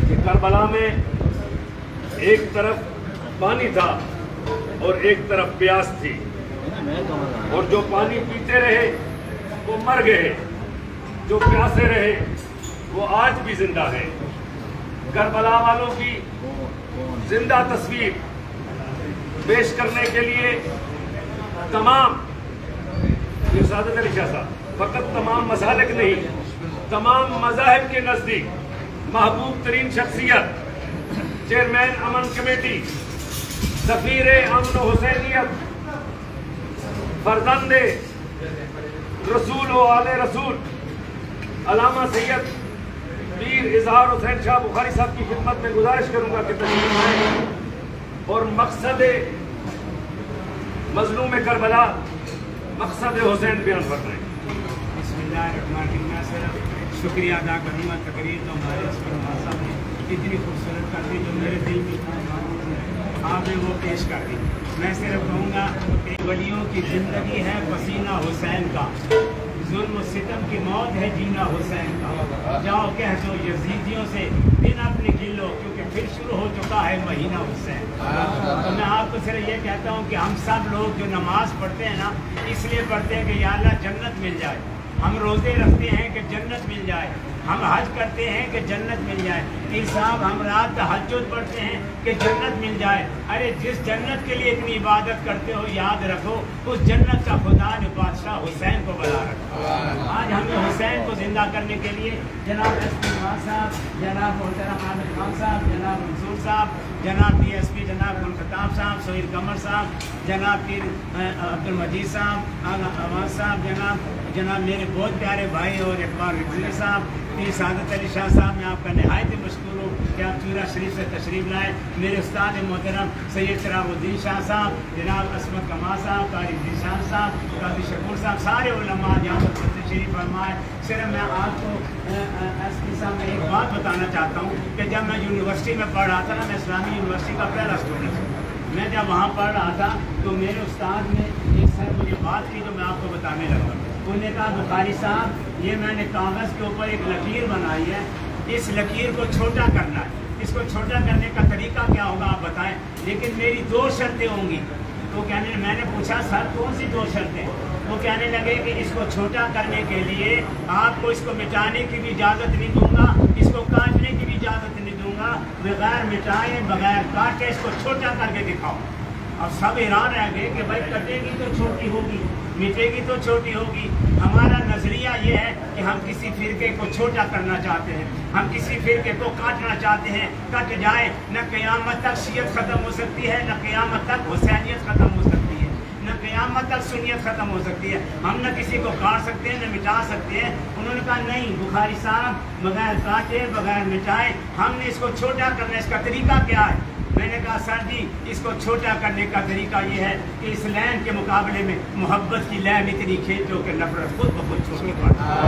कि करबला में एक तरफ पानी था और एक तरफ प्यास थी, और जो पानी पीते रहे वो मर गए, जो प्यासे रहे वो आज भी जिंदा है। करबला वालों की जिंदा तस्वीर पेश करने के लिए तमाम सादत अली शाह साहब फकत तमाम मसालिक नहीं, तमाम मज़ाहिब के नज़दीक महबूब तरीन शख्सियत, चेयरमैन अमन कमेटी, सफीर अमन हुसैनियत, फरजंदे रसूल व आले रसूल अल्लामा सैयद पीर इजहार हुसैन शाह बुखारी साहब की खिदमत में गुजारिश करूंगा कि तशरीफ आए और मकसद मजलूम करबला, मकसद हुसैन बयान फरमाएं। शुक्रिया अदा करूँगा। तकरीर तो हमारे साहब ने इतनी खूबसूरत कर दी, जो मेरे दिल में आपने वो पेश कर दी। मैं सिर्फ कहूँगा कि वलियों की ज़िंदगी है पसीना हुसैन का, जुल्म सितम की मौत है जीना हुसैन का। जाओ कह दो यजीदियों से दिन अपने गिलो, क्योंकि फिर शुरू हो चुका है महीना हुसैन। तो मैं आपको सिर्फ ये कहता हूँ कि हम सब लोग जो नमाज पढ़ते हैं ना, इसलिए पढ़ते हैं कि या अल्लाह जन्नत मिल जाए। हम रोज़े रखते हैं कि जन्नत मिल जाए, हम हज करते हैं कि जन्नत मिल जाए, पीर साहब हम रात तहज्जुद पढ़ते हैं कि जन्नत मिल जाए। अरे जिस जन्नत के लिए इतनी इबादत करते हो, याद रखो उस जन्नत का खुदा ने बादशाह हुसैन को बुला रखा। आज हमें हुसैन को जिंदा करने के लिए जनाब SP साहब, जनाब मोहतरम आमिर खान साहब, जनाब मंसूर साहब, जनाब DSP जनाब गुलखताब साहब, सोहेल कमर साहब, जनाब पीर अब्दुल मजीद साहब, आवाज साहब, जनाब मेरे बहुत प्यारे भाई और इकबाल रिजवी साहब, पीर सादत अली शाह साहब, मैं आपका नहायत मशकूर हूँ कि आप चूरा शरीफ से तशरीफ लाए। मेरे उस्ताद मोहतरम सैयद शराबुद्दीन शाह साहब, जनाब असमत कमाल साहब, कारी जीशान साहब, काजी शकूर साहब, सारे उलमा यहाँ पर तशरीफ फरमाए। सिर्फ मैं आपको SP साहब में एक बात बताना चाहता हूँ कि जब मैं यूनिवर्सिटी में पढ़ रहा था ना, मैं इस्लामी यूनिवर्सिटी का पहला स्टूडेंट हूँ। मैं जब वहाँ पढ़ रहा था तो मेरे उस्ताद ने एक सर मुझे बात की जो मैं आपको बताने लगा। उन्होंने कहा बुखारी साहब, ये मैंने कागज़ के ऊपर एक लकीर बनाई है, इस लकीर को छोटा करना है, इसको छोटा करने का तरीका क्या होगा आप बताएं, लेकिन मेरी 2 शर्तें होंगी। तो कहने, मैंने पूछा सर कौन सी 2 शर्तें? वो कहने लगे कि इसको छोटा करने के लिए आपको इसको मिटाने की भी इजाज़त नहीं दूंगा, इसको काटने की भी इजाज़त नहीं दूंगा, बगैर मिटाए बगैर काटे इसको छोटा करके दिखाओ। अब सब हैरान रह गए कि भाई कटेगी तो छोटी होगी, मिटेगी तो छोटी होगी। हमारा नजरिया ये है कि हम किसी फिरके को छोटा करना चाहते हैं, हम किसी फिरके को काटना चाहते हैं, कट जाए, न क़यामत तक शियत ख़त्म हो सकती है, न क़यामत तक हुसैनियत ख़त्म हो सकती है, न क़यामत तक सुन्नियत ख़त्म हो सकती है। हम न किसी को काट सकते हैं न मिटा सकते हैं। उन्होंने कहा नहीं बुखारी साहब, बगैर काटे बगैर मिटाए हमने इसको छोटा करना, इसका तरीका क्या है? मैंने कहा सर जी इसको छोटा करने का तरीका ये है कि इस लैन के मुकाबले में मोहब्बत की लैन इतनी खींचो कि नफरत खुद ब खुद छोटी पड़ जाए,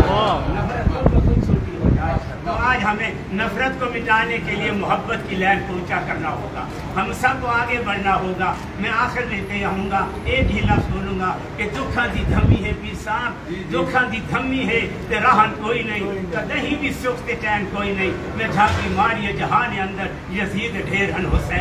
नफरत खुद ब खुद छोटी हो जाए। तो आज हमें नफरत को मिटाने के लिए मोहब्बत की लैन को ऊंचा करना होगा, हम सबको आगे बढ़ना होगा। मैं आखिर में कहूँगा, एक ही लफ्ज़ बोलूँगा कि दुखा दी धमी है पीर साहब, दुखा दी धमी है ते राहन कोई नहीं, कहीं भी सुख ते चैन कोई नहीं। मैं झांकी मारिए जहान अंदर यजीद ढेर हन हुसैन।